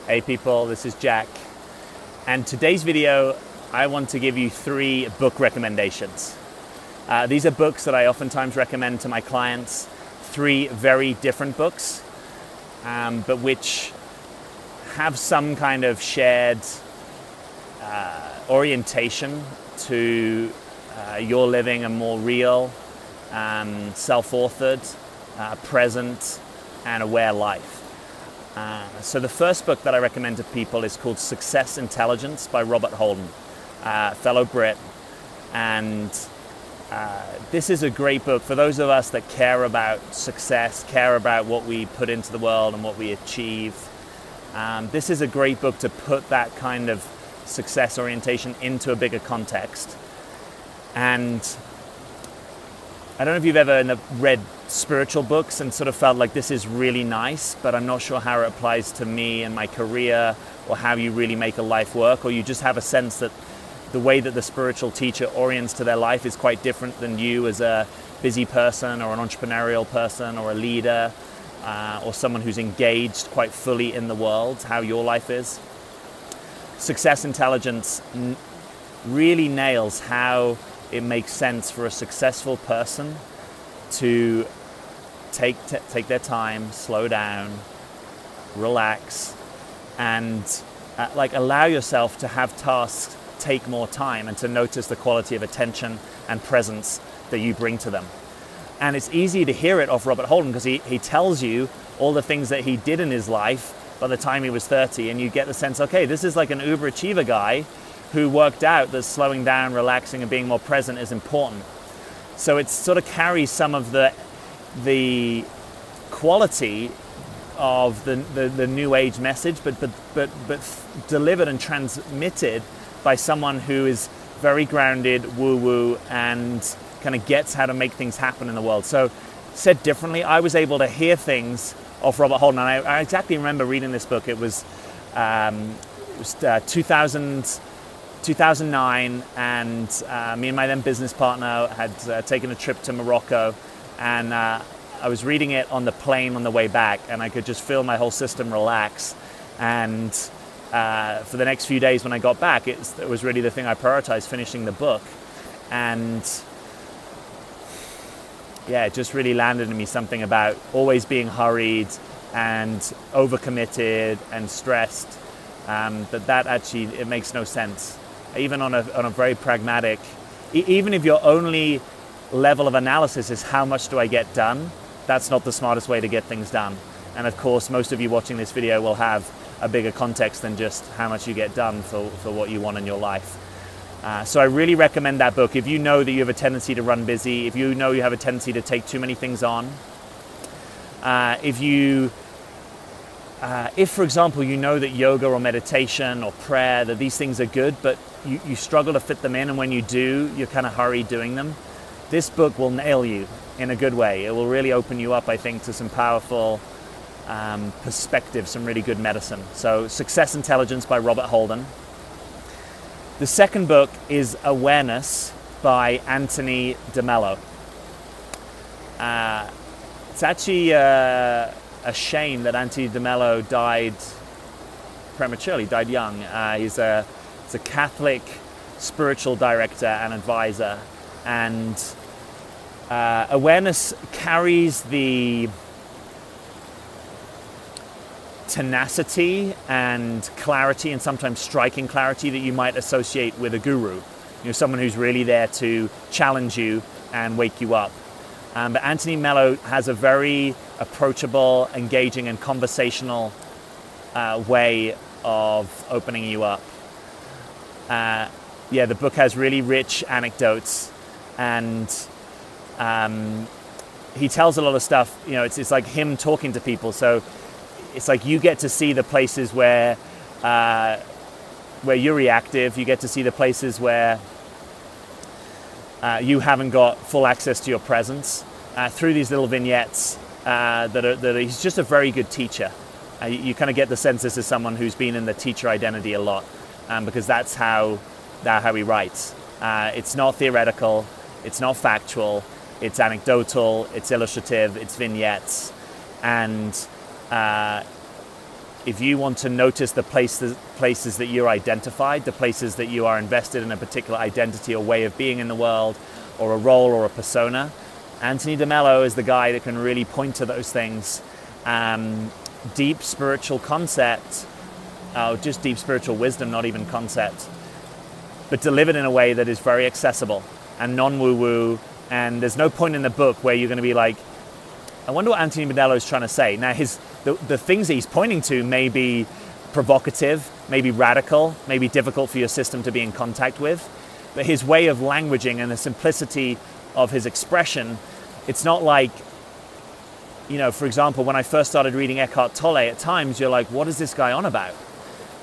Hey people, this is Jack, and today's video I want to give you 3 book recommendations. These are books that I oftentimes recommend to my clients, 3 very different books, but which have some kind of shared orientation to your living a more real, self-authored, present and aware life. So the first book that I recommend to people is called Success Intelligence by Robert Holden, fellow Brit. And this is a great book for those of us that care about success, care about what we put into the world and what we achieve. This is a great book to put that kind of success orientation into a bigger context. And I don't know if you've ever read spiritual books and sort of felt like this is really nice, but I'm not sure how it applies to me and my career, or how you really make a life work, or you just have a sense that the way that the spiritual teacher orients to their life is quite different than you as a busy person or an entrepreneurial person or a leader or someone who's engaged quite fully in the world, how your life is. Success Intelligence really nails how it makes sense for a successful person to take their time, slow down, relax, and allow yourself to have tasks take more time and to notice the quality of attention and presence that you bring to them. And it's easy to hear it off Robert Holden because he tells you all the things that he did in his life by the time he was 30, and you get the sense, okay, this is like an uber achiever guy who worked out that slowing down, relaxing, and being more present is important. So it sort of carries some of the quality of the new age message, but delivered and transmitted by someone who is very grounded, woo-woo, and kind of gets how to make things happen in the world. So said differently, I was able to hear things off Robert Holden, and I exactly remember reading this book. It was 2009, and me and my then business partner had taken a trip to Morocco, and I was reading it on the plane on the way back, and I could just feel my whole system relax. And for the next few days when I got back, it was really the thing I prioritized, finishing the book. And yeah, it just really landed in me something about always being hurried and overcommitted and stressed, that actually, it makes no sense. Even on a very pragmatic, even if your only level of analysis is how much do I get done, that's not the smartest way to get things done. And of course, most of you watching this video will have a bigger context than just how much you get done for what you want in your life. So I really recommend that book. If you know that you have a tendency to run busy, if you know you have a tendency to take too many things on, if, for example, you know that yoga or meditation or prayer, that these things are good, but you struggle to fit them in, and when you do, you're kind of hurried doing them, this book will nail you in a good way. It will really open you up, I think, to some powerful perspective, some really good medicine. So Success Intelligence by Robert Holden. The second book is Awareness by Anthony DeMello. It's actually a shame that Anthony DeMello died prematurely, died young. He's a Catholic spiritual director and advisor, and Awareness carries the tenacity and clarity, and sometimes striking clarity, that you might associate with a guru. You know, someone who's really there to challenge you and wake you up. But Anthony DeMello has a very approachable, engaging, and conversational way of opening you up. Yeah, the book has really rich anecdotes, and he tells a lot of stuff. You know, it's like him talking to people. So it's like you get to see the places where you're reactive. You get to see the places where you haven't got full access to your presence through these little vignettes. He's just a very good teacher. You kind of get the sense this is someone who's been in the teacher identity a lot, because that's how he writes. It's not theoretical, it's not factual, it's anecdotal, it's illustrative, it's vignettes, and if you want to notice the places that you're identified, the places that you are invested in a particular identity or way of being in the world, or a role or a persona, Anthony DeMello is the guy that can really point to those things. Deep spiritual concept, just deep spiritual wisdom, not even concept, but delivered in a way that is very accessible and non-woo-woo. And there's no point in the book where you're going to be like, I wonder what Anthony DeMello is trying to say. Now, the things that he's pointing to may be provocative, may be radical, may be difficult for your system to be in contact with, but his way of languaging and the simplicity of his expression, it's not like, for example, when I first started reading Eckhart Tolle, at times you're like, what is this guy on about?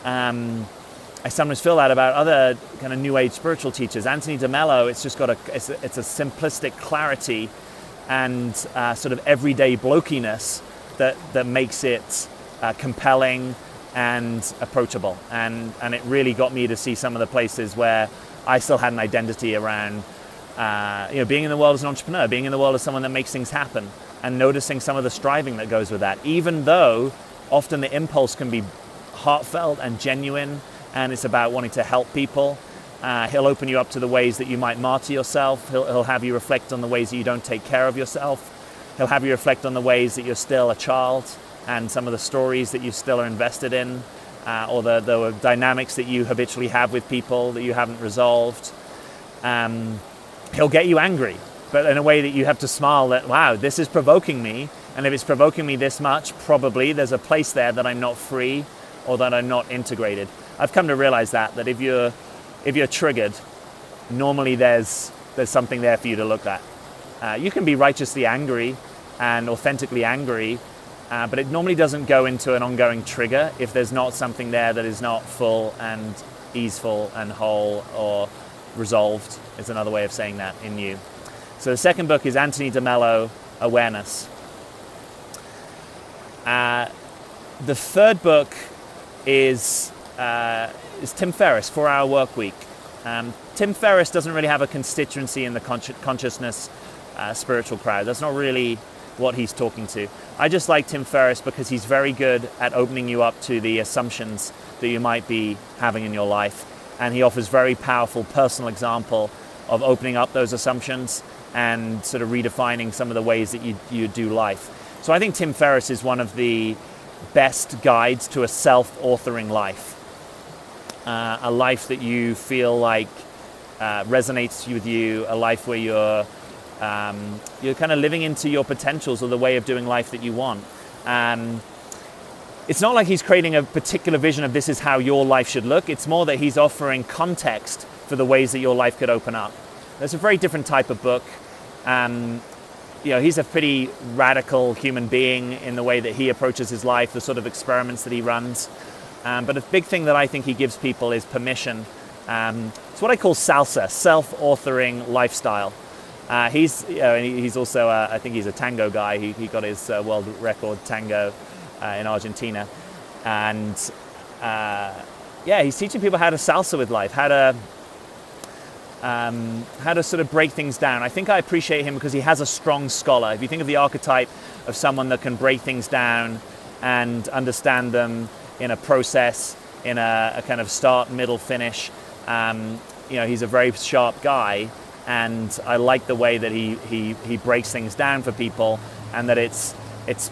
I sometimes feel that about other kind of New Age spiritual teachers. Anthony DeMello, it's just got it's a simplistic clarity and sort of everyday blokiness that makes it compelling and approachable. And it really got me to see some of the places where I still had an identity around being in the world as an entrepreneur, being in the world as someone that makes things happen, and noticing some of the striving that goes with that, even though often the impulse can be heartfelt and genuine, and it's about wanting to help people. He'll open you up to the ways that you might martyr yourself. He'll have you reflect on the ways that you don't take care of yourself. He'll have you reflect on the ways that you're still a child and some of the stories that you still are invested in, or the dynamics that you habitually have with people that you haven't resolved. He'll get you angry, but in a way that you have to smile that, wow, this is provoking me. And if it's provoking me this much, probably there's a place there that I'm not free or that I'm not integrated. I've come to realize that if you're triggered, normally there's something there for you to look at. You can be righteously angry and authentically angry, but it normally doesn't go into an ongoing trigger if there's not something there that is not full and easeful and whole or resolved, is another way of saying that, in you. So the second book is Anthony DeMello, Awareness. The third book is Tim Ferriss, 4-Hour Workweek. Tim Ferriss doesn't really have a constituency in the consciousness spiritual crowd. That's not really what he's talking to. I just like Tim Ferriss because he's very good at opening you up to the assumptions that you might be having in your life. And he offers very powerful personal example of opening up those assumptions and sort of redefining some of the ways that you do life. So I think Tim Ferriss is one of the best guides to a self-authoring life. A life that you feel like resonates with you, a life where you're kind of living into your potentials or the way of doing life that you want. It's not like he's creating a particular vision of this is how your life should look. It's more that he's offering context for the ways that your life could open up. It's a very different type of book. He's a pretty radical human being in the way that he approaches his life, the sort of experiments that he runs. But a big thing that I think he gives people is permission. It's what I call salsa, self-authoring lifestyle. He's also, I think he's a tango guy. He got his world record tango in Argentina. And he's teaching people how to salsa with life, how to sort of break things down. I think I appreciate him because he has a strong scholar. If you think of the archetype of someone that can break things down and understand them in a process, in a kind of start, middle, finish, he's a very sharp guy, and I like the way that he breaks things down for people, and that it's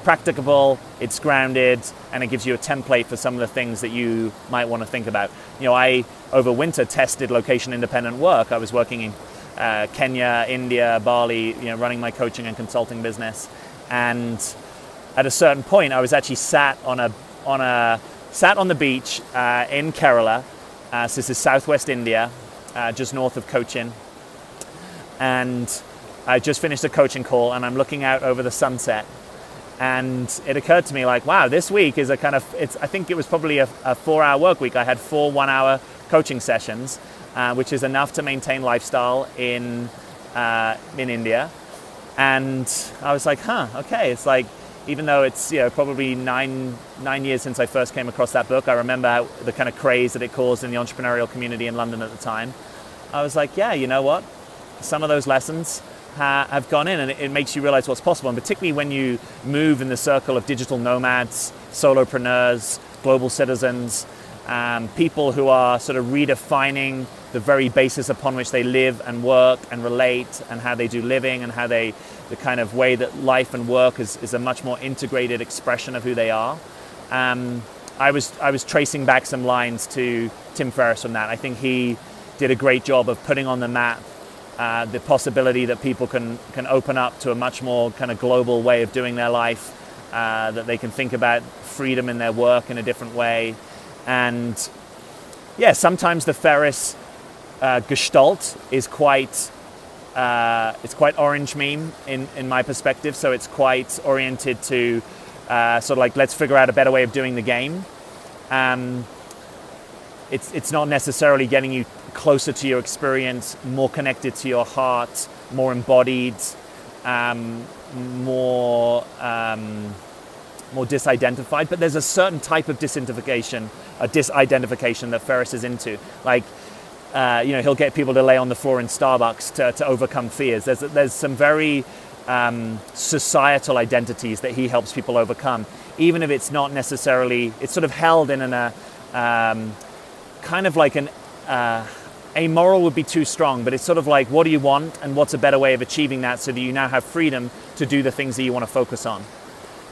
practicable, it's grounded, and it gives you a template for some of the things that you might want to think about. I over winter tested location-independent work. I was working in Kenya, India, Bali, running my coaching and consulting business, and at a certain point, I was actually sat on the beach in Kerala. So this is southwest India, just north of Cochin, and I just finished a coaching call, and I'm looking out over the sunset. And it occurred to me like, wow, this week is I think it was probably a 4-hour work week. I had 4 1-hour coaching sessions, which is enough to maintain lifestyle in India. And I was like, okay. It's like, even though it's probably nine years since I first came across that book, I remember the kind of craze that it caused in the entrepreneurial community in London at the time. I was like, yeah, you know what? Some of those lessons have gone in, and it makes you realize what's possible. And particularly when you move in the circle of digital nomads, solopreneurs, global citizens, people who are sort of redefining the very basis upon which they live and work and relate, and how they do living, and how the kind of way that life and work is a much more integrated expression of who they are. I was tracing back some lines to Tim Ferriss from that. I think he did a great job of putting on the map the possibility that people can open up to a much more kind of global way of doing their life, that they can think about freedom in their work in a different way. And yeah, sometimes the Ferriss gestalt is it's quite orange meme in my perspective. So it's quite oriented to sort of like, let's figure out a better way of doing the game. It's not necessarily getting you closer to your experience, more connected to your heart, more embodied, more disidentified. But there's a certain type of disidentification that Ferriss is into. Like, he'll get people to lay on the floor in Starbucks to overcome fears. There's some very societal identities that he helps people overcome, even if it's not necessarily, it's sort of held in a kind of like amoral would be too strong, but it's sort of like, what do you want and what's a better way of achieving that, so that you now have freedom to do the things that you want to focus on.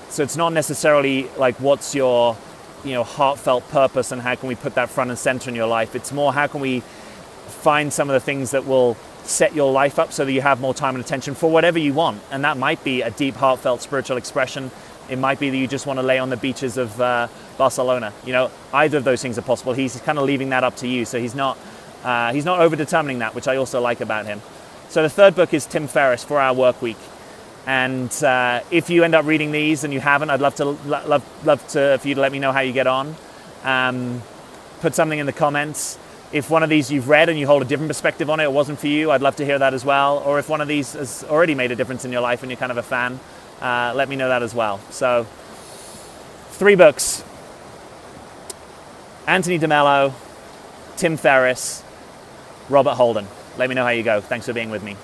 So it's not necessarily like, what's your heartfelt purpose and how can we put that front and center in your life. It's more, how can we find some of the things that will set your life up so that you have more time and attention for whatever you want. And that might be a deep, heartfelt spiritual expression. It might be that you just want to lay on the beaches of Barcelona. Either of those things are possible. He's kind of leaving that up to you. So he's not over-determining that, which I also like about him. So the third book is Tim Ferriss, 4-Hour Workweek. And if you end up reading these and you haven't, I'd love for you to let me know how you get on. Put something in the comments. If one of these you've read and you hold a different perspective on it, it wasn't for you, I'd love to hear that as well. Or if one of these has already made a difference in your life and you're kind of a fan, let me know that as well. So 3 books: Anthony DeMello, Tim Ferriss, Robert Holden. Let me know how you go. Thanks for being with me.